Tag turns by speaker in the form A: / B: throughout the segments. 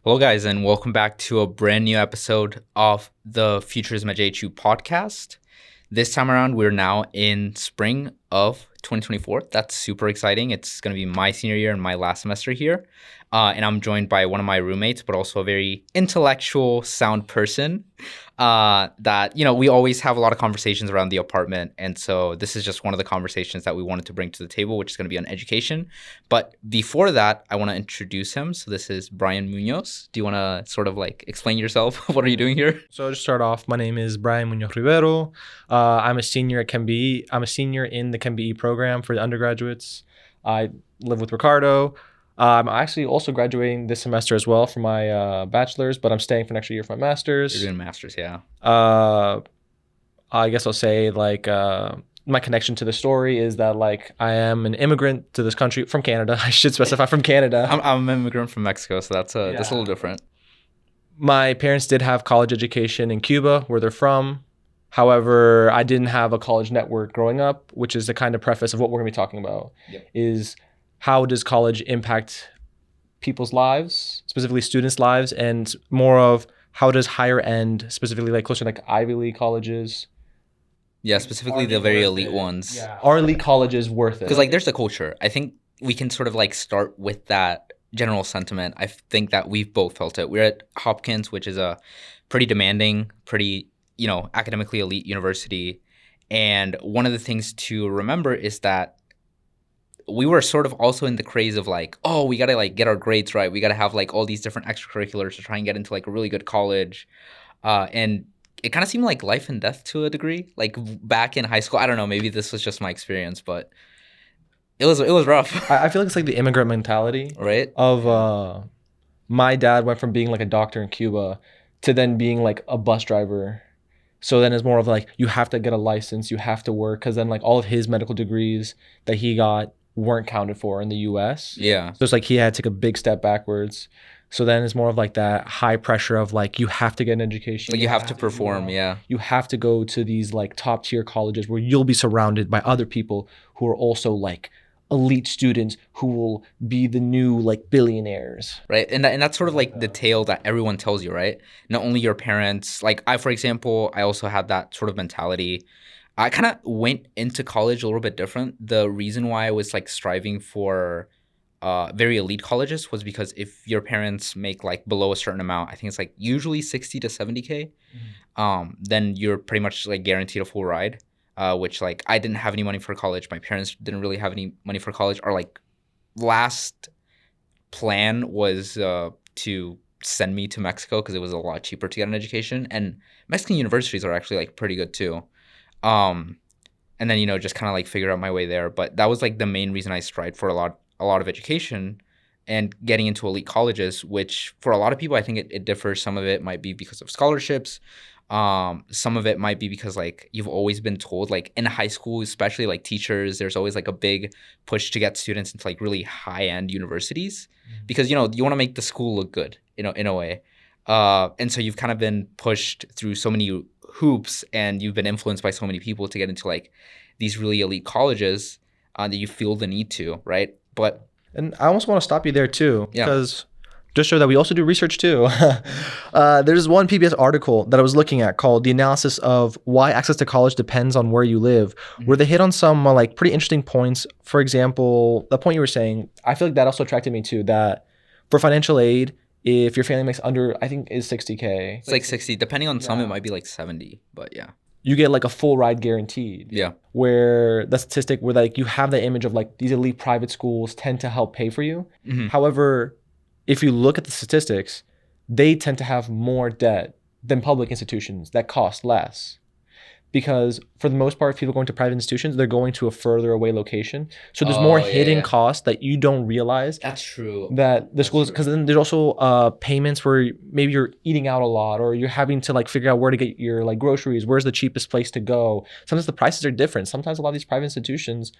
A: Hello, guys, and welcome back to a brand new episode of the Futurism at JHU podcast. This time around, we're now in spring of 2024. That's super exciting. It's going to be my senior year and my last semester here. And I'm joined by one of my roommates, but also a very intellectual, sound person that, we always have a lot of conversations around the apartment. And so this is just one of the conversations that we wanted to bring to the table, which is going to be on education. But before that, I want to introduce him. So this is Bryan Muñoz. Do you want to sort of explain yourself? What are you doing here?
B: So to start off, my name is Bryan Muñoz Rivero. I'm a senior at ChemBE. I'm a senior in the ChemBE program for the undergraduates. I live with Ricardo. I'm actually also graduating this semester as well for my bachelor's, but I'm staying for an extra year for my master's.
A: You're doing master's, yeah.
B: I guess I'll say my connection to the story is that I am an immigrant to this country from Canada. I should specify from Canada.
A: I'm an immigrant from Mexico, so that's a little different.
B: My parents did have college education in Cuba, where they're from. However, I didn't have a college network growing up, which is the kind of preface of what we're going to be talking about.
A: Yep.
B: Is how does college impact people's lives, specifically students' lives, and more of how does higher end, specifically closer to Ivy League colleges.
A: Yeah, specifically the very elite ones.
B: Yeah. Are elite colleges worth it?
A: Because there's a culture. I think we can sort of start with that general sentiment. I think that we've both felt it. We're at Hopkins, which is a pretty demanding, pretty, academically elite university. And one of the things to remember is that we were sort of also in the craze of we got to get our grades right. We got to have all these different extracurriculars to try and get into a really good college. And it kind of seemed like life and death to a degree. Back in high school, I don't know, maybe this was just my experience, but it was rough.
B: I feel like it's the immigrant mentality,
A: right?
B: Of my dad went from being a doctor in Cuba to then being a bus driver. So then it's more of you have to get a license, you have to work, because then all of his medical degrees that he got weren't counted for in the U.S.
A: Yeah.
B: So it's he had to take a big step backwards. So then it's more of that high pressure of you have to get an education.
A: You have to perform, yeah.
B: You have to go to these top tier colleges where you'll be surrounded by other people who are also elite students who will be the new billionaires.
A: Right. And that's sort of the tale that everyone tells you, right? Not only your parents, I, for example, I also had that sort of mentality. I kind of went into college a little bit different. The reason why I was striving for very elite colleges was because if your parents make below a certain amount, I think it's usually 60 to 70K, then you're pretty much guaranteed a full ride. Which I didn't have any money for college. My parents didn't really have any money for college. Our last plan was to send me to Mexico because it was a lot cheaper to get an education. And Mexican universities are actually pretty good too. And then just kind of figure out my way there. But that was the main reason I strived for a lot of education and getting into elite colleges, which for a lot of people I think it differs. Some of it might be because of scholarships. Some of it might be because you've always been told in high school, especially teachers, there's always a big push to get students into really high-end universities because you want to make the school look good, in a way. And so you've kind of been pushed through so many hoops and you've been influenced by so many people to get into these really elite colleges that you feel the need to, right?
B: And I almost want to stop you there too,
A: Yeah.
B: because just so that we also do research too. There's one PBS article that I was looking at called "The Analysis of Why Access to College Depends on Where You Live," where they hit on some pretty interesting points. For example, the point you were saying, I feel that also attracted me too. That for financial aid, if your family makes under, I think is 60K.
A: It's 60, depending on some, it might be 70, but yeah.
B: You get a full ride guaranteed.
A: Yeah.
B: Where the statistic where you have the image of these elite private schools tend to help pay for you.
A: Mm-hmm.
B: However, if you look at the statistics, they tend to have more debt than public institutions that cost less. Because for the most part, people going to private institutions, they're going to a further away location. So there's more hidden costs that you don't realize.
A: That's true.
B: That the schools, because then there's also payments where maybe you're eating out a lot or you're having to figure out where to get your groceries, where's the cheapest place to go. Sometimes the prices are different. Sometimes a lot of these private institutions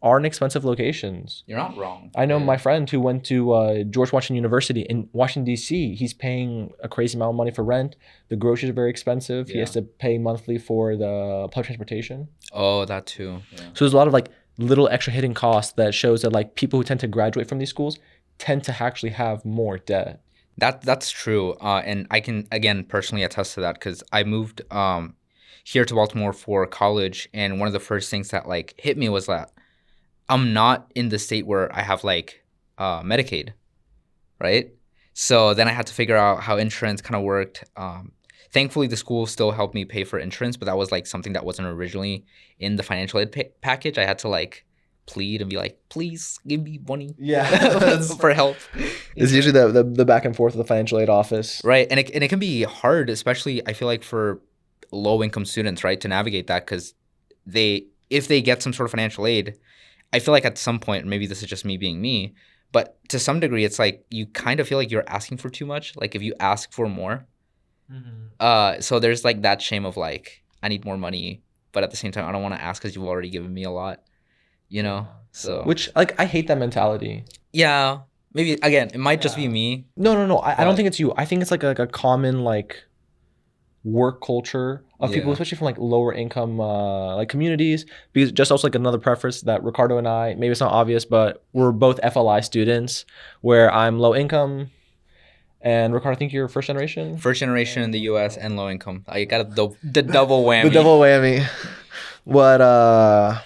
B: are in expensive locations.
A: You're not wrong.
B: I know my friend who went to George Washington University in Washington, D.C. He's paying a crazy amount of money for rent. The groceries are very expensive.
A: Yeah.
B: He has to pay monthly for the public transportation.
A: Oh, that too. Yeah.
B: So there's a lot of little extra hidden costs that shows that people who tend to graduate from these schools tend to actually have more debt.
A: That's true. And I can again personally attest to that because I moved here to Baltimore for college, and one of the first things that like hit me was that I'm not in the state where I have like Medicaid, right? So then I had to figure out how insurance kind of worked. Thankfully, the school still helped me pay for insurance, but that was like something that wasn't originally in the financial aid package. I had to like plead and be like, please give me money
B: Yeah.
A: for help.
B: It's usually the back and forth of the financial aid office.
A: Right. And it can be hard, especially I feel like for low income students, right, to navigate that because if they get some sort of financial aid, I feel like at some point, maybe this is just me being me, but to some degree, it's like you kind of feel like you're asking for too much. Like if you ask for more, so there's like that shame of like I need more money, but at the same time, I don't want to ask because you've already given me a lot, you know. So
B: Which like I hate that mentality.
A: yeah, maybe again, it might just be me.
B: No. I don't
A: But
B: think it's you. I think it's like a common like work culture of people,
A: yeah,
B: especially from like lower income like communities. Because just also like another preface that Ricardo and I, maybe it's not obvious, but we're both FLI students where I'm low income and Ricardo, I think you're first generation.
A: first generation in the U.S. and low income. I got the double whammy.
B: The double whammy. What I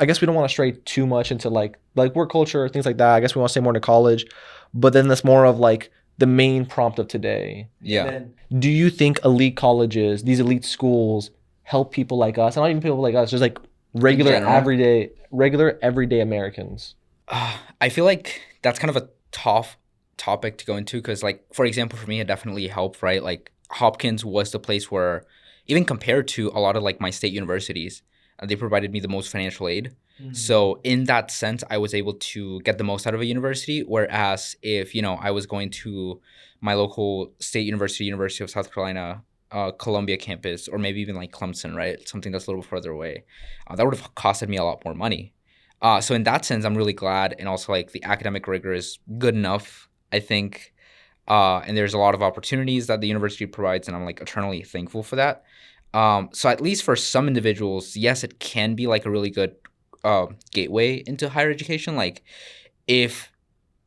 B: guess we don't want to stray too much into like work culture, things like that. I guess we want to stay more into college. But then that's more of like the main prompt of today.
A: Yeah.
B: Then, do you think elite colleges, these elite schools, help people like us? And not even people like us, just like regular
A: general?
B: everyday Americans.
A: I feel like that's kind of a tough topic to go into because, like, for example, for me, it definitely helped, right? Like, Hopkins was the place where, even compared to a lot of like my state universities, they provided me the most financial aid. So in that sense, I was able to get the most out of a university. Whereas if I was going to my local state university, University of South Carolina, Columbia campus, or maybe even like Clemson, right? Something that's a little further away, that would have costed me a lot more money. So in that sense, I'm really glad, and also like the academic rigor is good enough, I think. And there's a lot of opportunities that the university provides, and I'm like eternally thankful for that. So at least for some individuals, yes, it can be like a really good gateway into higher education. Like if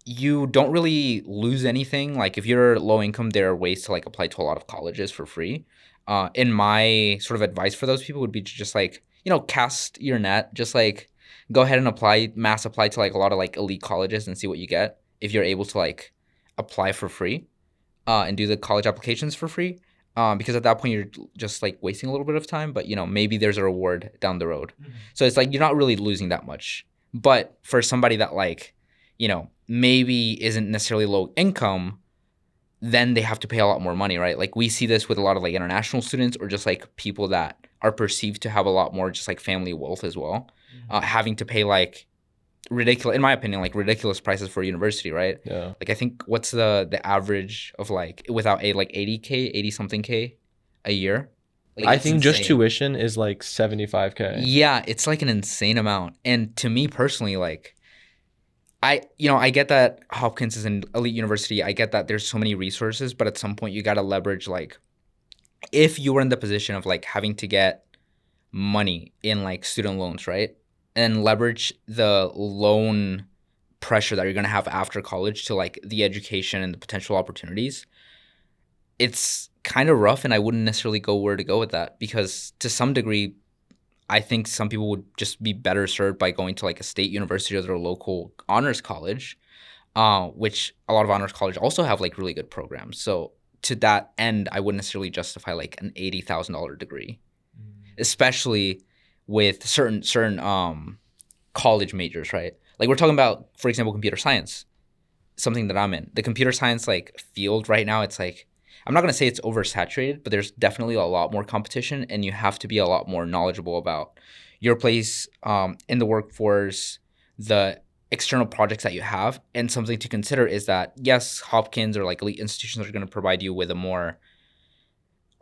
A: you don't really lose anything, like if you're low income, there are ways to like apply to a lot of colleges for free. And my sort of advice for those people would be to just like, cast your net, just like go ahead and mass apply to like a lot of like elite colleges and see what you get if you're able to like apply for free and do the college applications for free. Because at that point you're just like wasting a little bit of time, but maybe there's a reward down the road. So it's like you're not really losing that much. But for somebody that like, maybe isn't necessarily low income, then they have to pay a lot more money, right? Like we see this with a lot of like international students or just like people that are perceived to have a lot more just like family wealth as well, having to pay like ridiculous, in my opinion, like ridiculous prices for a university, right?
B: Yeah.
A: Like I think what's the average of like without a like 80 something K a year? Like
B: I
A: it's
B: think just
A: insane.
B: tuition is like 75K.
A: Yeah, it's like an insane amount. And to me personally, like I get that Hopkins is an elite university. I get that there's so many resources, but at some point you got to leverage like if you were in the position of like having to get money in like student loans, right? And leverage the loan pressure that you're going to have after college to like the education and the potential opportunities. It's kind of rough, and I wouldn't necessarily go where to go with that because to some degree, I think some people would just be better served by going to like a state university or their local honors college, which a lot of honors college also have like really good programs. So to that end, I wouldn't necessarily justify like an $80,000 degree, especially with certain college majors, right? Like we're talking about, for example, computer science, something that I'm in. The computer science like field right now, it's like I'm not gonna say it's oversaturated, but there's definitely a lot more competition, and you have to be a lot more knowledgeable about your place in the workforce, the external projects that you have. And something to consider is that yes, Hopkins or like elite institutions are going to provide you with a more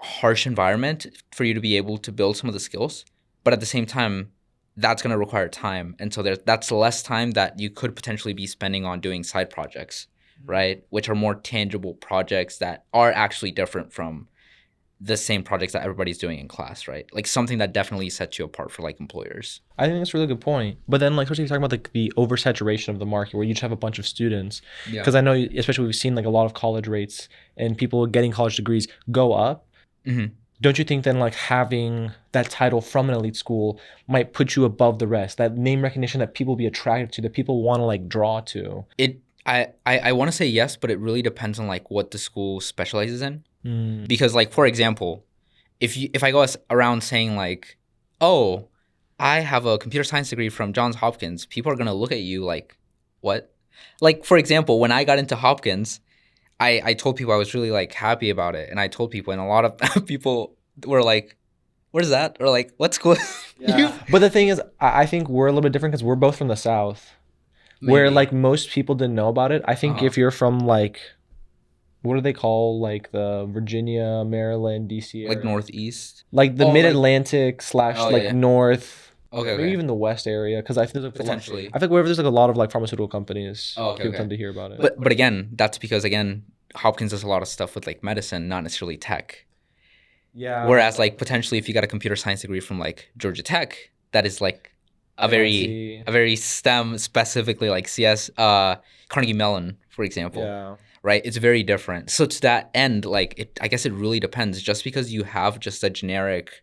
A: harsh environment for you to be able to build some of the skills, but at the same time, that's going to require time, and so that's less time that you could potentially be spending on doing side projects, right? Which are more tangible projects that are actually different from the same projects that everybody's doing in class, right? Like something that definitely sets you apart for like employers.
B: I think that's a really good point. But then, like, especially talking about like the oversaturation of the market, where you just have a bunch of students.
A: Yeah.
B: Because I know, especially we've seen like a lot of college rates and people getting college degrees go up.
A: Mm-hmm.
B: Don't you think then like having that title from an elite school might put you above the rest? That name recognition that people be attracted to, that people want to like draw to.
A: I want to say yes, but it really depends on like what the school specializes in.
B: Mm.
A: Because like for example, if I go around saying like, oh, I have a computer science degree from Johns Hopkins, people are gonna look at you like, what? Like for example, when I got into Hopkins, I told people I was really like happy about it, and I told people, and a lot of people were like, "What is that?" Or like, "What school?"
B: Yeah. But the thing is, I think we're a little bit different because we're both from the South, where
A: Maybe.
B: like most people didn't know about it. I think
A: Uh-huh.
B: if you're from like, what do they call like the Virginia, Maryland, DC area?
A: Like Northeast.
B: Like the
A: Oh, like-
B: Mid-Atlantic /
A: Oh,
B: like
A: yeah.
B: North,
A: Okay,
B: maybe
A: okay.
B: even the West area, because I think there's like
A: Potentially.
B: I think wherever there's like a lot of like pharmaceutical companies,
A: Oh, okay,
B: people
A: okay.
B: tend to hear about it.
A: But again, that's because again, Hopkins does a lot of stuff with like medicine, not necessarily tech.
B: yeah,
A: Whereas like potentially if you got a computer science degree from like Georgia Tech, that is like a very STEM, specifically like CS, Carnegie Mellon, for example.
B: yeah.
A: Right? It's very different. So to that end, like I guess it really depends. Just because you have just a generic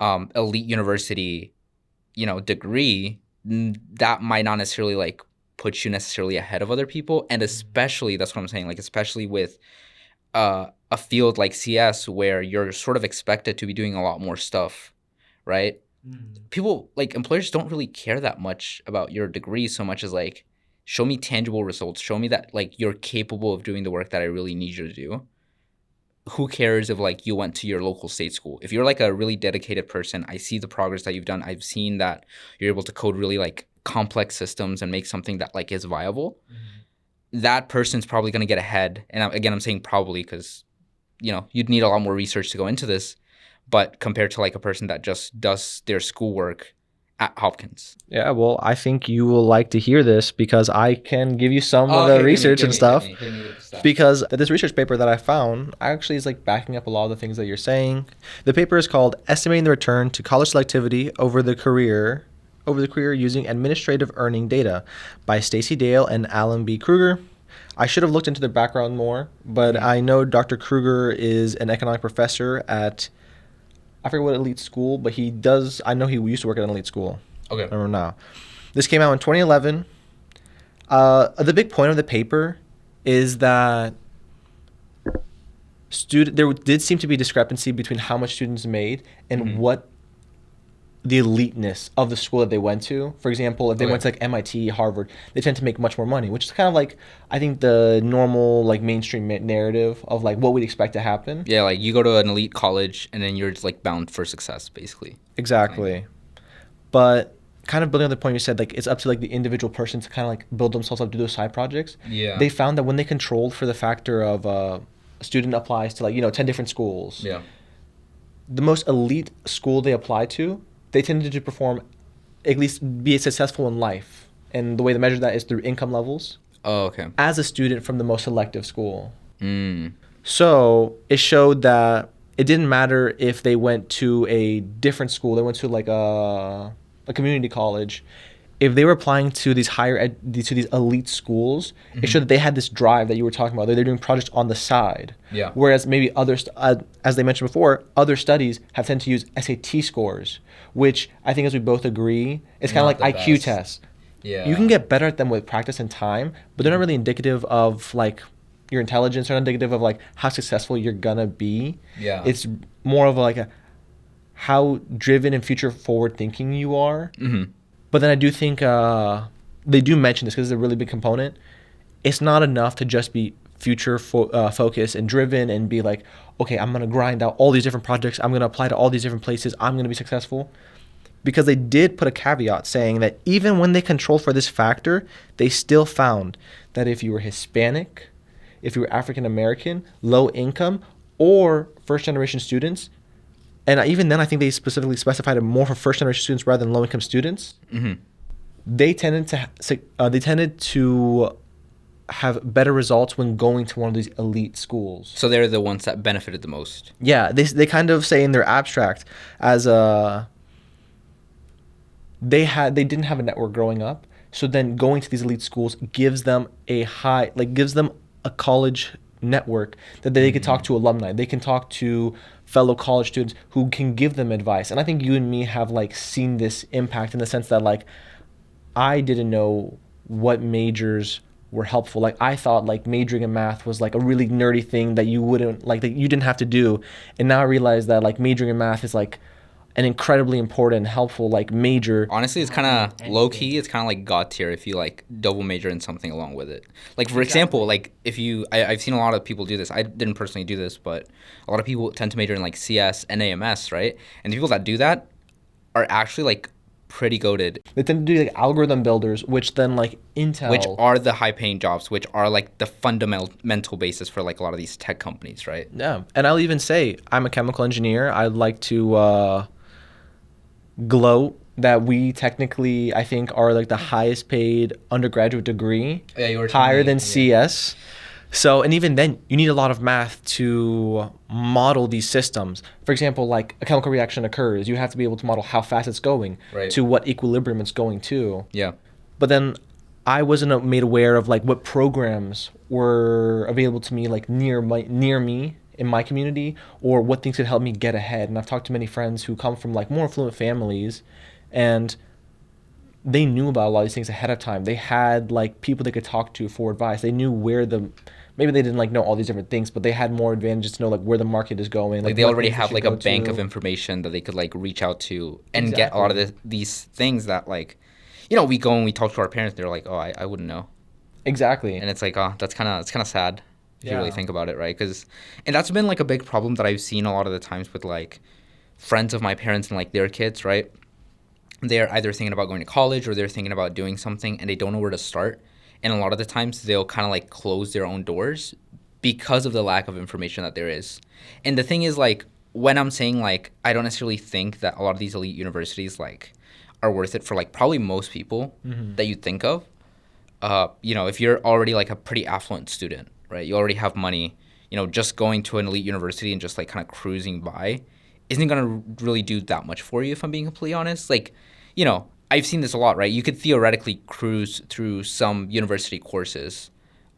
A: elite university, degree, that might not necessarily like put you necessarily ahead of other people. And especially, that's what I'm saying, like especially with a field like CS where you're sort of expected to be doing a lot more stuff, right? People, like employers don't really care that much about your degree so much as like, show me tangible results. Show me that like you're capable of doing the work that I really need you to do. Who cares if like you went to your local state school? If you're like a really dedicated person, I see the progress that you've done. I've seen that you're able to code really like complex systems and make something that like is viable. That person's probably going to get ahead. And again, I'm saying probably because, you'd need a lot more research to go into this. But compared to like a person that just does their schoolwork at Hopkins.
B: Yeah, well, I think you will like to hear this because I can give you some of the research and stuff. Because this research paper that I found actually is like backing up a lot of the things that you're saying. The paper is called "Estimating the Return to College Selectivity Over the Career Using Administrative Earning Data" by Stacy Dale and Alan B. Kruger. I should have looked into their background more, but I know Dr. Kruger is an economic professor at, I forget what elite school, but I know he used to work at an elite school.
A: Okay.
B: I remember now. This came out in 2011. The big point of the paper is that there did seem to be discrepancy between how much students made and what the eliteness of the school that they went to. For example, if they went to like MIT, Harvard, they tend to make much more money, which is kind of like, I think, the normal like mainstream narrative of like what we'd expect to happen.
A: Yeah, like you go to an elite college and then you're just like bound for success, basically.
B: Exactly. But kind of building on the point you said, like it's up to like the individual person to kind of like build themselves up, do those side projects.
A: Yeah.
B: They found that when they controlled for the factor of a student applies to like 10 different schools,
A: Yeah.
B: the most elite school they applied to, they tended to perform, at least be successful in life. And the way they measure that is through income levels
A: Oh, okay.
B: as a student from the most selective school.
A: Mm.
B: So it showed that it didn't matter if they went to a different school, they went to like a community college. If they were applying to these to these elite schools, it showed that they had this drive that you were talking about. They're doing projects on the side.
A: Yeah.
B: Whereas maybe others, as they mentioned before, other studies have tended to use SAT scores, which I think, as we both agree, is kind of
A: Not
B: like
A: the
B: IQ
A: best.
B: tests.
A: Yeah.
B: You can get better at them with practice and time, but they're not really indicative of like your intelligence, or not indicative of like how successful you're gonna be.
A: Yeah.
B: It's more of like how driven and future forward thinking you are.
A: Mm-hmm.
B: But then I do think they do mention this because it's a really big component. It's not enough to just be future focused and driven and be like, okay, I'm going to grind out all these different projects. I'm going to apply to all these different places. I'm going to be successful. Because they did put a caveat saying that even when they controlled for this factor, they still found that if you were Hispanic, if you were African American, low income, or first generation students, and even then I think they specifically specified it more for first generation students rather than low income students,
A: Mm-hmm.
B: they tended to have better results when going to one of these elite schools.
A: So they're the ones that benefited the most.
B: Yeah, they kind of say in their abstract as a they didn't have a network growing up, so then going to these elite schools gives them gives them a college network that they could talk to alumni, they can talk to fellow college students who can give them advice. And I think you and me have like seen this impact in the sense that like I didn't know what majors were helpful. Like I thought like majoring in math was like a really nerdy thing that you wouldn't like, that you didn't have to do. And now I realize that like majoring in math is like an incredibly important and helpful like major.
A: Honestly, it's kind of low key. It's kind of like God tier if you like double major in something along with it. Like for example, like if you, I've seen a lot of people do this. I didn't personally do this, but a lot of people tend to major in like CS and AMS, right? And the people that do that are actually like pretty goated.
B: They tend to do like algorithm builders, which then like Intel,
A: which are the high paying jobs, which are like the fundamental basis for like a lot of these tech companies, right?
B: Yeah. And I'll even say I'm a chemical engineer. I'd like to gloat that we technically, I think, are like the highest paid undergraduate degree, higher than CS. So, and even then, you need a lot of math to model these systems. For example, like a chemical reaction occurs, you have to be able to model how fast it's going,
A: right,
B: to what equilibrium it's going to.
A: Yeah.
B: But then I wasn't made aware of like what programs were available to me, like near me in my community, or what things could help me get ahead. And I've talked to many friends who come from like more affluent families, and they knew about a lot of these things ahead of time. They had like people they could talk to for advice. They knew where maybe they didn't like know all these different things, but they had more advantages to know like where the market is going.
A: Like they already have like a bank of information that they could like reach out to and get a lot of these things that like, you know, we go and we talk to our parents. They're like, oh, I wouldn't know.
B: Exactly.
A: And it's like, oh, it's kind of sad if you really think about it, right? And that's been like a big problem that I've seen a lot of the times with like friends of my parents and like their kids, right? They're either thinking about going to college or they're thinking about doing something and they don't know where to start. And a lot of the times they'll kind of like close their own doors because of the lack of information that there is. And the thing is like, when I'm saying like, I don't necessarily think that a lot of these elite universities like are worth it for like probably most people that you think of. You know, if you're already like a pretty affluent student, right? You already have money, you know, just going to an elite university and just like kind of cruising by isn't going to really do that much for you, if I'm being completely honest. Like, you know, I've seen this a lot, right? You could theoretically cruise through some university courses,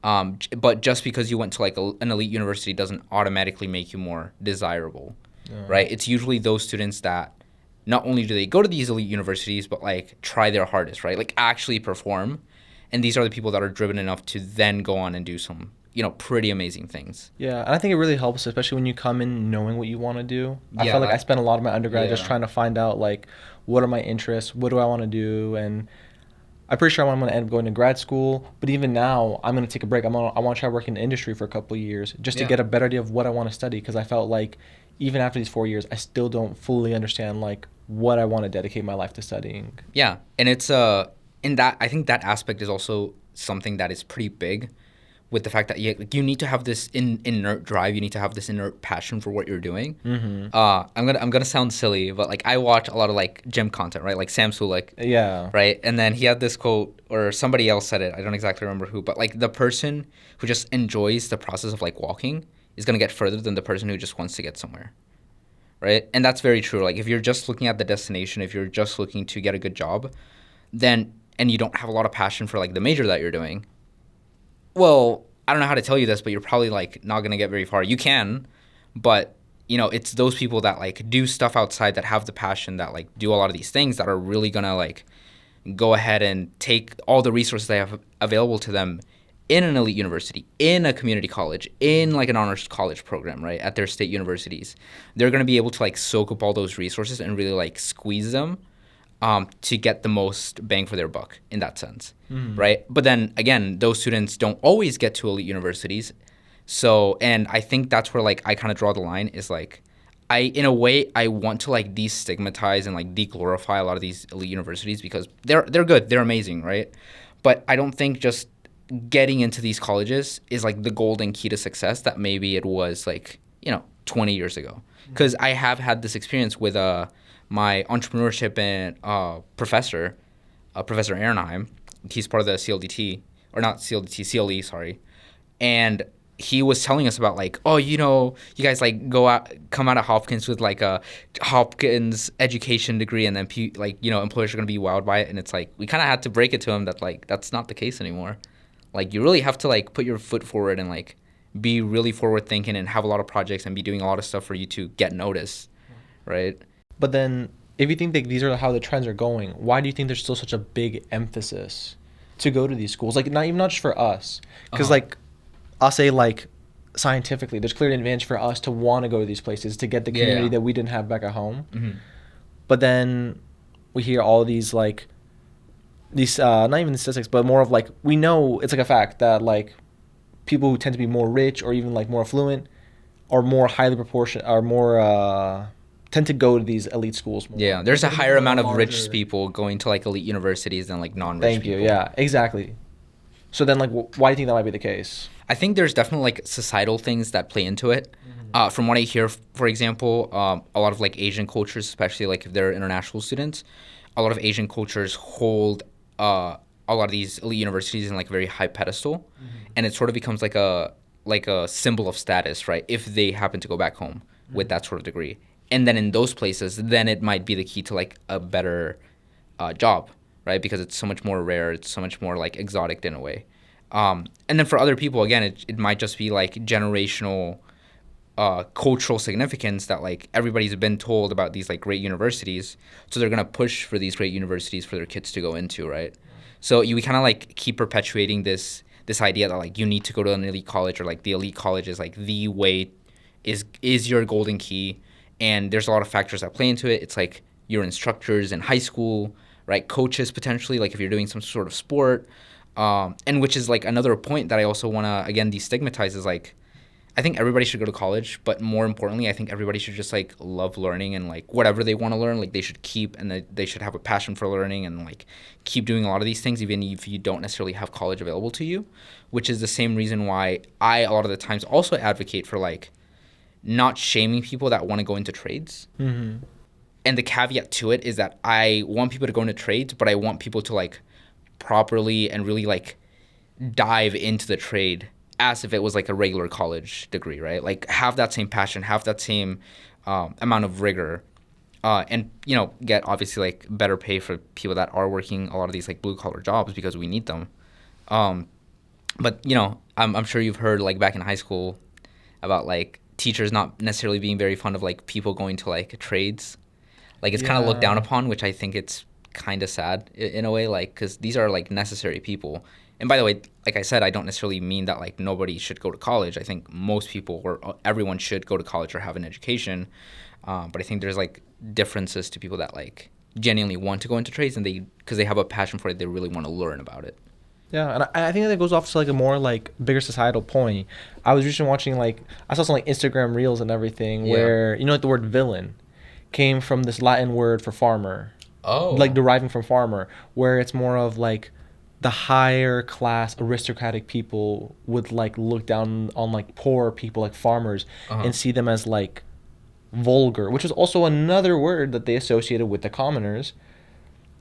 A: but just because you went to like an elite university doesn't automatically make you more desirable, right? It's usually those students that not only do they go to these elite universities, but like try their hardest, right? Like actually perform. And these are the people that are driven enough to then go on and do some, you know, pretty amazing things.
B: Yeah, and I think it really helps, especially when you come in knowing what you want to do. I felt like I spent a lot of my undergrad just trying to find out, like, what are my interests? What do I want to do? And I'm pretty sure I'm going to end up going to grad school. But even now, I'm going to take a break. I want to try working in the industry for a couple of years just to get a better idea of what I want to study. Because I felt like even after these 4 years, I still don't fully understand, like, what I want to dedicate my life to studying.
A: Yeah, and it's in that, I think that aspect is also something that is pretty big with the fact that you need to have this inert drive, you need to have this inert passion for what you're doing. I'm gonna sound silly, but like I watch a lot of like gym content, right? Like Sam Sulek, right? And then he had this quote, or somebody else said it. I don't exactly remember who, but like the person who just enjoys the process of like walking is gonna get further than the person who just wants to get somewhere, right? And that's very true. Like if you're just looking at the destination, if you're just looking to get a good job, then and you don't have a lot of passion for like the major that you're doing, well, I don't know how to tell you this, but you're probably like not going to get very far. You can, but you know, it's those people that like do stuff outside that have the passion that like do a lot of these things that are really going to like go ahead and take all the resources they have available to them in an elite university, in a community college, in like an honors college program, right? At their state universities. They're going to be able to like soak up all those resources and really like squeeze them to get the most bang for their buck in that sense, right? But then again, those students don't always get to elite universities. So, and I think that's where like I kind of draw the line is like, in a way, I want to like destigmatize and like deglorify a lot of these elite universities because they're good, they're amazing, right? But I don't think just getting into these colleges is like the golden key to success that maybe it was like, you know, 20 years ago. Because I have had this experience with my entrepreneurship and professor, Professor Ehrenheim. He's part of the CLDT. or not CLDT, CLE, sorry. And he was telling us about like, oh, you know, you guys like come out of Hopkins with like a Hopkins education degree, and then like, you know, employers are gonna be wowed by it. And it's like we kind of had to break it to him that like that's not the case anymore. Like you really have to like put your foot forward and like be really forward thinking and have a lot of projects and be doing a lot of stuff for you to get noticed, right?
B: But then if you think that these are how the trends are going, why do you think there's still such a big emphasis to go to these schools? Like not just for us, because like I'll say like scientifically, there's clearly an advantage for us to want to go to these places to get the community that we didn't have back at home.
A: Mm-hmm.
B: But then we hear all these like these not even the statistics, but more of like we know it's like a fact that like people who tend to be more rich or even like more affluent are more highly proportioned are more tend to go to these elite schools more.
A: Yeah, there's a higher amount of rich people going to like elite universities than like non-rich
B: Thank
A: people.
B: you. Yeah, exactly. So then like why do you think that might be the case?
A: I think there's definitely like societal things that play into it. From what I hear, for example, a lot of like Asian cultures, especially like if they're international students, a lot of Asian cultures hold a lot of these elite universities in like a very high pedestal, and it sort of becomes like a symbol of status, right? If they happen to go back home with that sort of degree, and then in those places, then it might be the key to like a better job, right? Because it's so much more rare, it's so much more like exotic in a way. And then for other people, again, it might just be like generational cultural significance that like everybody's been told about these like great universities, so they're gonna push for these great universities for their kids to go into, right? So we kind of like keep perpetuating this idea that like you need to go to an elite college, or like the elite college is like the way, is your golden key. And there's a lot of factors that play into it. It's like your instructors in high school, right? Coaches potentially, like if you're doing some sort of sport. And which is like another point that I also want to, again, destigmatize is like, I think everybody should go to college, but more importantly, I think everybody should just like love learning, and like whatever they want to learn, like they should keep, and they should have a passion for learning and like keep doing a lot of these things, even if you don't necessarily have college available to you, which is the same reason why I, a lot of the times, also advocate for like not shaming people that want to go into trades.
B: Mm-hmm.
A: And the caveat to it is that I want people to go into trades, but I want people to like properly and really like dive into the trade as if it was like a regular college degree, right? Like have that same passion, have that same amount of rigor, and you know, get obviously like better pay for people that are working a lot of these like blue collar jobs, because we need them. But you know, I'm sure you've heard like back in high school about like teachers not necessarily being very fond of like people going to like trades. Like it's kind of looked down upon, which I think it's kind of sad in a way, like because these are like necessary people. And by the way, like I said, I don't necessarily mean that like nobody should go to college. I think most people or everyone should go to college or have an education. But I think there's like differences to people that like genuinely want to go into trades, and because they have a passion for it, they really want to learn about it.
B: Yeah, and I think that goes off to like a more like bigger societal point. I was recently watching like I saw some like Instagram reels and everything where you know like the word villain came from this Latin word for farmer.
A: Oh.
B: Like deriving from farmer, where it's more of like the higher class aristocratic people would like look down on like poor people like farmers and see them as like vulgar, which was also another word that they associated with the commoners.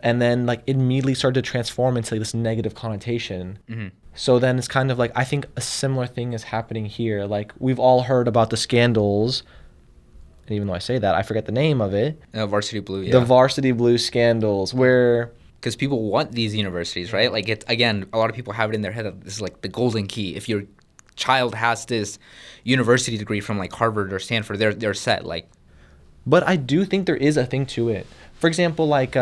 B: And then like it immediately started to transform into like, this negative connotation. Mm-hmm. So then it's kind of like, I think a similar thing is happening here. Like we've all heard about the scandals, and even though I say that, I forget the name of it.
A: Varsity Blue, yeah.
B: The Varsity Blue scandals, where
A: because people want these universities, right? Like it's, again, a lot of people have it in their head that this is like the golden key. If your child has this university degree from like Harvard or Stanford, they're set. Like,
B: but I do think there is a thing to it. For example, like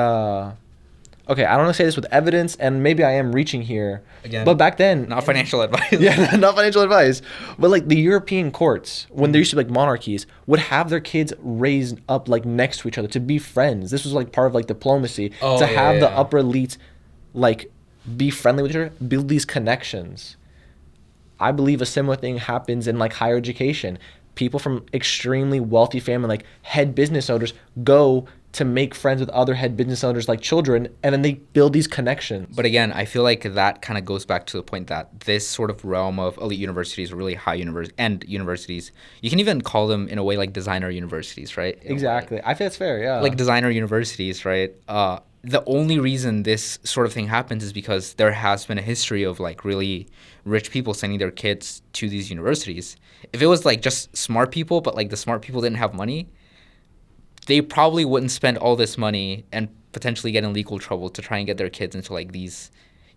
B: okay, I don't want to say this with evidence, and maybe I am reaching here.
A: Again,
B: but back then...
A: Not financial advice.
B: Yeah, not financial advice. But, like, the European courts, when there used to be, like, monarchies, would have their kids raised up, like, next to each other to be friends. This was, like, part of, like, diplomacy. To have the upper elites, like, be friendly with each other, build these connections. I believe a similar thing happens in, like, higher education. People from extremely wealthy family, like, head business owners, go to make friends with other head business owners like children, and then they build these connections.
A: But again, I feel like that kind of goes back to the point that this sort of realm of elite universities, really high universities, you can even call them in a way like designer universities, right?
B: Exactly. I think that's fair, yeah.
A: Like designer universities, right? the only reason this sort of thing happens is because there has been a history of like really rich people sending their kids to these universities. If it was like just smart people, but like the smart people didn't have money, they probably wouldn't spend all this money and potentially get in legal trouble to try and get their kids into like these,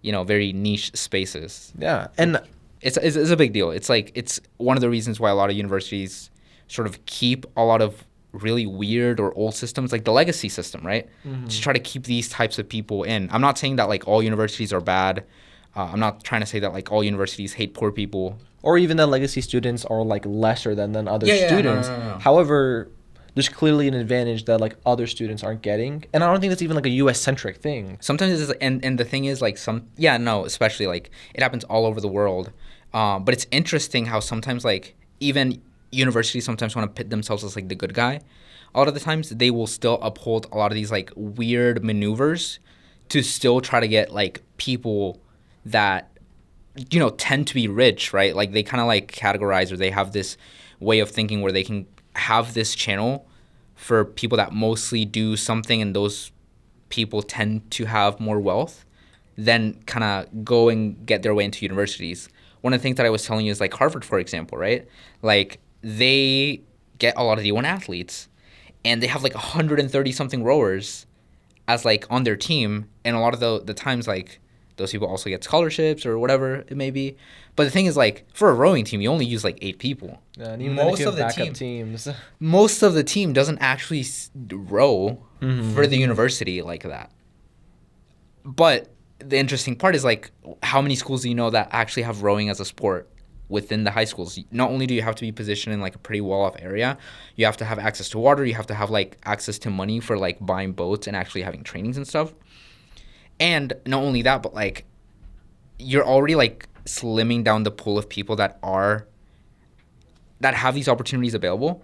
A: very niche spaces.
B: Yeah, and
A: It's a big deal. It's like it's one of the reasons why a lot of universities sort of keep a lot of really weird or old systems, like the legacy system, right? To try to keep these types of people in. I'm not saying that like all universities are bad. I'm not trying to say that like all universities hate poor people.
B: or even that legacy students are like lesser than other
A: Yeah,
B: students.
A: no.
B: However, there's clearly an advantage that like other students aren't getting, and I don't think that's even like a U.S. centric thing.
A: Sometimes it's and the thing is like especially like it happens all over the world. But it's interesting how sometimes like even universities sometimes want to pit themselves as like the good guy. A lot of the times they will still uphold a lot of these like weird maneuvers to still try to get like people that tend to be rich, right? Like they kind of like categorize, or they have this way of thinking where they can have this channel for people that mostly do something, and those people tend to have more wealth, then kind of go and get their way into universities. One of the things that I was telling you is like Harvard, for example, right? Like they get a lot of D1 athletes, and they have like 130 something rowers as like on their team, and a lot of the times like those people also get scholarships or whatever it may be. But the thing is like for a rowing team, you only use like 8 people.
B: Yeah, and even then if you have backup teams.
A: Most of the team doesn't actually row for the university like that. But the interesting part is like how many schools do you know that actually have rowing as a sport within the high schools? Not only do you have to be positioned in like a pretty well-off area, you have to have access to water, you have to have like access to money for like buying boats and actually having trainings and stuff. And not only that, but like you're already like slimming down the pool of people that have these opportunities available.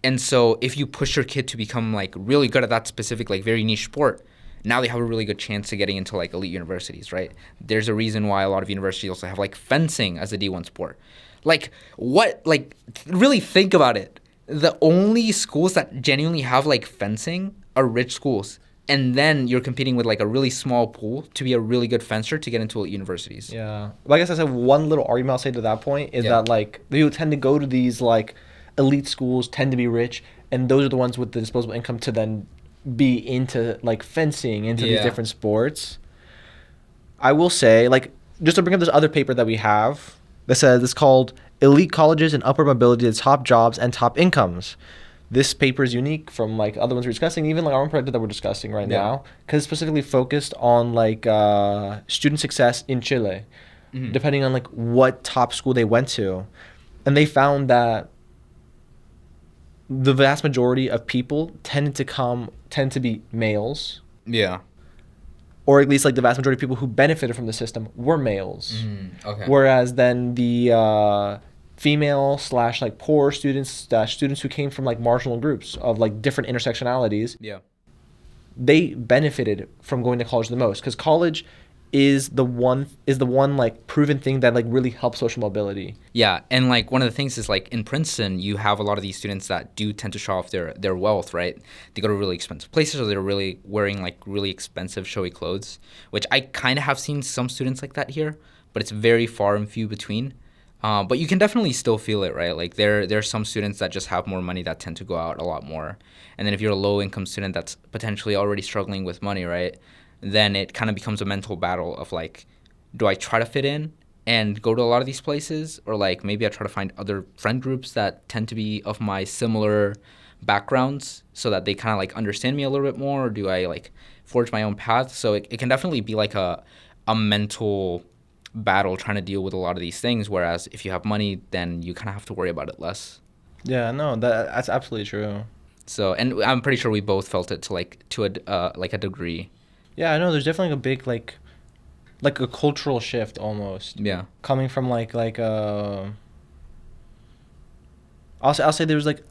A: And so if you push your kid to become like really good at that specific like very niche sport, now they have a really good chance to getting into like elite universities, right? There's a reason why a lot of universities also have like fencing as a D1 sport. Like what, like really think about it. The only schools that genuinely have like fencing are rich schools. And then you're competing with like a really small pool to be a really good fencer to get into elite universities.
B: Yeah. But I guess I said one little argument I'll say to that point is that like they tend to go to these like elite schools, tend to be rich, and those are the ones with the disposable income to then be into like fencing, into these different sports. I will say, like, just to bring up this other paper that we have that says it's called Elite Colleges and Upward Mobility to Top Jobs and Top Incomes. This paper is unique from like other ones we're discussing, even like our own project that we're discussing right now, because it's specifically focused on like student success in Chile, depending on like what top school they went to, and they found that the vast majority of people tend to be males.
A: Yeah.
B: Or at least like the vast majority of people who benefited from the system were males.
A: Okay.
B: Whereas then the female / like poor students / students who came from like marginal groups of like different intersectionalities, they benefited from going to college the most, because college is the one like proven thing that like really helps social mobility.
A: Yeah, and like one of the things is like in Princeton, you have a lot of these students that do tend to show off their wealth, right? They go to really expensive places, or they're really wearing like really expensive showy clothes, which I kind of have seen some students like that here, but it's very far and few between. But you can definitely still feel it, right? Like there are some students that just have more money that tend to go out a lot more. And then if you're a low-income student that's potentially already struggling with money, right, then it kind of becomes a mental battle of like, do I try to fit in and go to a lot of these places? Or like maybe I try to find other friend groups that tend to be of my similar backgrounds so that they kind of like understand me a little bit more? Or do I like forge my own path? So it can definitely be like a mental battle trying to deal with a lot of these things, whereas if you have money, then you kind of have to worry about it less.
B: Yeah, no, that's absolutely true.
A: So, and I'm pretty sure we both felt it to a degree.
B: Yeah, I know there's definitely a big like a cultural shift almost.
A: Yeah.
B: Coming from I'll say there's like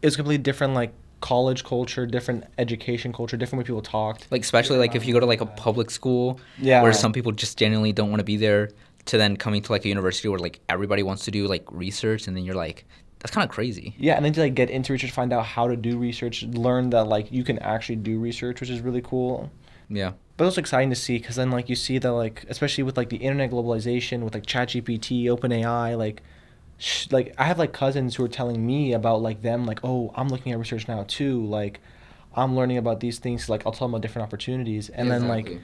B: it's completely different like college culture, different education culture, different way people talked.
A: Like especially like if you go to like a public school, where some people just genuinely don't want to be there, to then coming to like a university where like everybody wants to do like research, and then you're like, that's kind of crazy.
B: Yeah, and then to like get into research, find out how to do research, learn that like you can actually do research, which is really cool.
A: Yeah.
B: But it's exciting to see because then like you see that like especially with like the internet globalization with like ChatGPT, OpenAI, like I have like cousins who are telling me about like them like oh I'm looking at research now too like I'm learning about these things like I'll tell them about different opportunities and
A: Yeah,
B: then
A: exactly.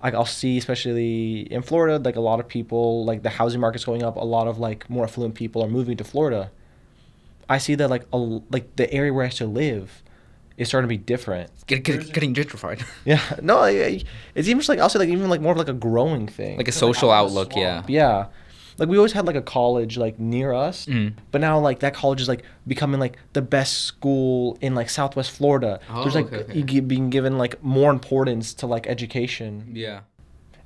B: like I'll see especially in Florida like a lot of people like the housing market's going up, a lot of like more affluent people are moving to Florida. I see that like the area where I used to live is starting to be different.
A: Getting gentrified.
B: Yeah, no, it's even just like I'll say like even like more of like a growing thing.
A: Like a
B: 'Cause, like,
A: social
B: I'm in a
A: outlook, yeah.
B: swamp. Yeah, like we always had like a college like near us,
A: Mm.
B: but now like that college is like becoming like the best school in like Southwest Florida.
A: Oh,
B: There's like
A: okay.
B: being given like more importance to like education,
A: Yeah.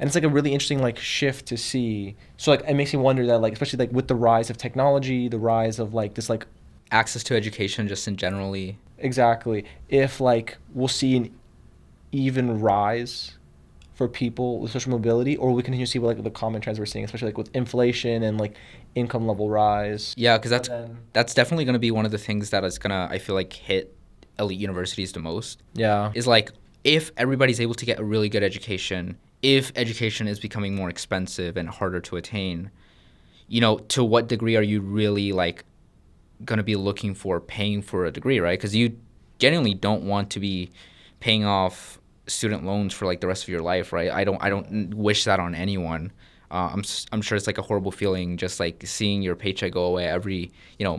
B: and it's like a really interesting like shift to see. So like it makes me wonder that like especially like with the rise of technology, the rise of like this like
A: Access to education just in generally.
B: exactly if like we'll see an even rise for people with social mobility, or we continue to see like the common trends we're seeing, especially like with inflation and like income level rise.
A: Yeah, because
B: But then,
A: that's definitely going to be one of the things that is going to, I feel like, hit elite universities the most.
B: yeah,
A: Is like if everybody's able to get a really good education, if education is becoming more expensive and harder to attain, to what degree are you really like going to be looking for paying for a degree, right? Because you genuinely don't want to be paying off student loans for like the rest of your life, right? I don't wish that on anyone. I'm sure it's like a horrible feeling just like seeing your paycheck go away every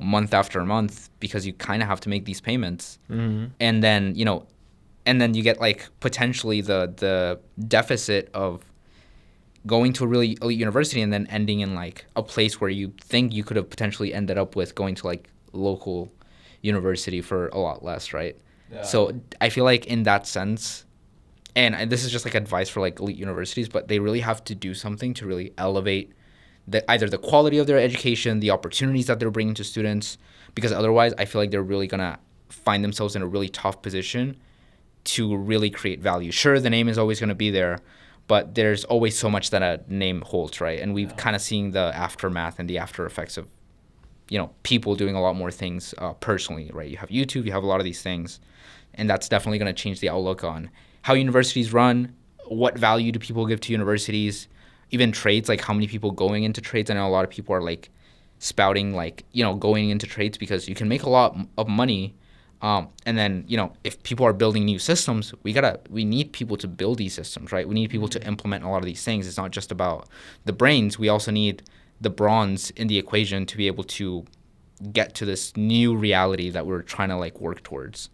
A: month after month because you kind of have to make these payments, and then you get like potentially the deficit of going to a really elite university and then ending in like a place where you think you could have potentially ended up with going to like local university for a lot less, right?
B: Yeah.
A: So I feel like in that sense, and this is just like advice for like elite universities, but they really have to do something to really elevate either the quality of their education, the opportunities that they're bringing to students, because otherwise I feel like they're really gonna find themselves in a really tough position to really create value. Sure, the name is always going to be there, but there's always so much that a name holds, right? And we've kind of seen the aftermath and the after effects of, people doing a lot more things personally, right? You have YouTube, you have a lot of these things, and that's definitely going to change the outlook on how universities run, what value do people give to universities, even trades, like how many people going into trades. I know a lot of people are like spouting like, going into trades because you can make a lot of money. And then, if people are building new systems, we need people to build these systems, right? We need people to implement a lot of these things. It's not just about the brains. We also need the bronze in the equation to be able to get to this new reality that we're trying to like work towards.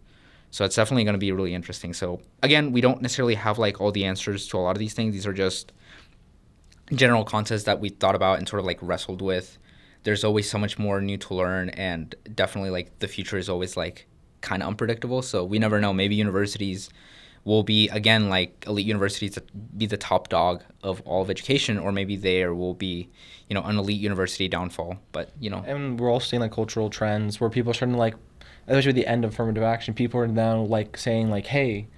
A: So it's definitely going to be really interesting. So again, we don't necessarily have like all the answers to a lot of these things. These are just general concepts that we thought about and sort of like wrestled with. There's always so much more new to learn, and definitely like the future is always like kind of unpredictable, so we never know. Maybe universities will be again like elite universities that be the top dog of all of education, or maybe there will be an elite university downfall. But
B: and we're all seeing like cultural trends where people are starting to like, especially with the end of affirmative action, people are now like saying like, hey,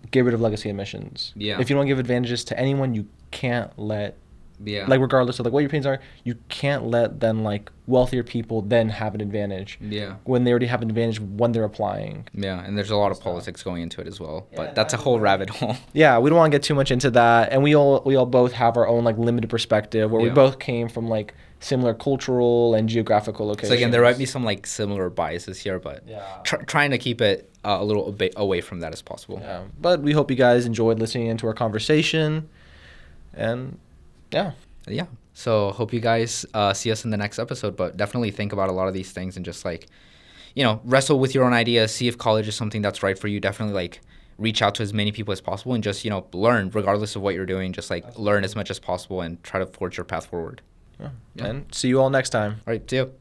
B: get rid of legacy admissions.
A: Yeah.
B: If you don't give advantages to anyone, you can't let
A: yeah
B: like regardless of like what your opinions are, you can't let then like wealthier people then have an advantage
A: yeah
B: when they already have an advantage when they're applying.
A: yeah and there's a lot of politics going into it as well, but that's a whole rabbit hole.
B: Yeah, we don't want to get too much into that, and we all both have our own like limited perspective where we
A: Yeah.
B: both came from like similar cultural and geographical locations.
A: So again, there might be some like similar biases here, but
B: Yeah.
A: trying to keep it a little bit away from that as possible.
B: Yeah, but we hope you guys enjoyed listening into our conversation, and yeah.
A: Yeah. So hope you guys see us in the next episode, but definitely think about a lot of these things and just like, wrestle with your own ideas, see if college is something that's right for you. Definitely like reach out to as many people as possible and just, learn regardless of what you're doing. Just like learn as much as possible and try to forge your path forward.
B: Yeah. And see you all next time.
A: All right. See you.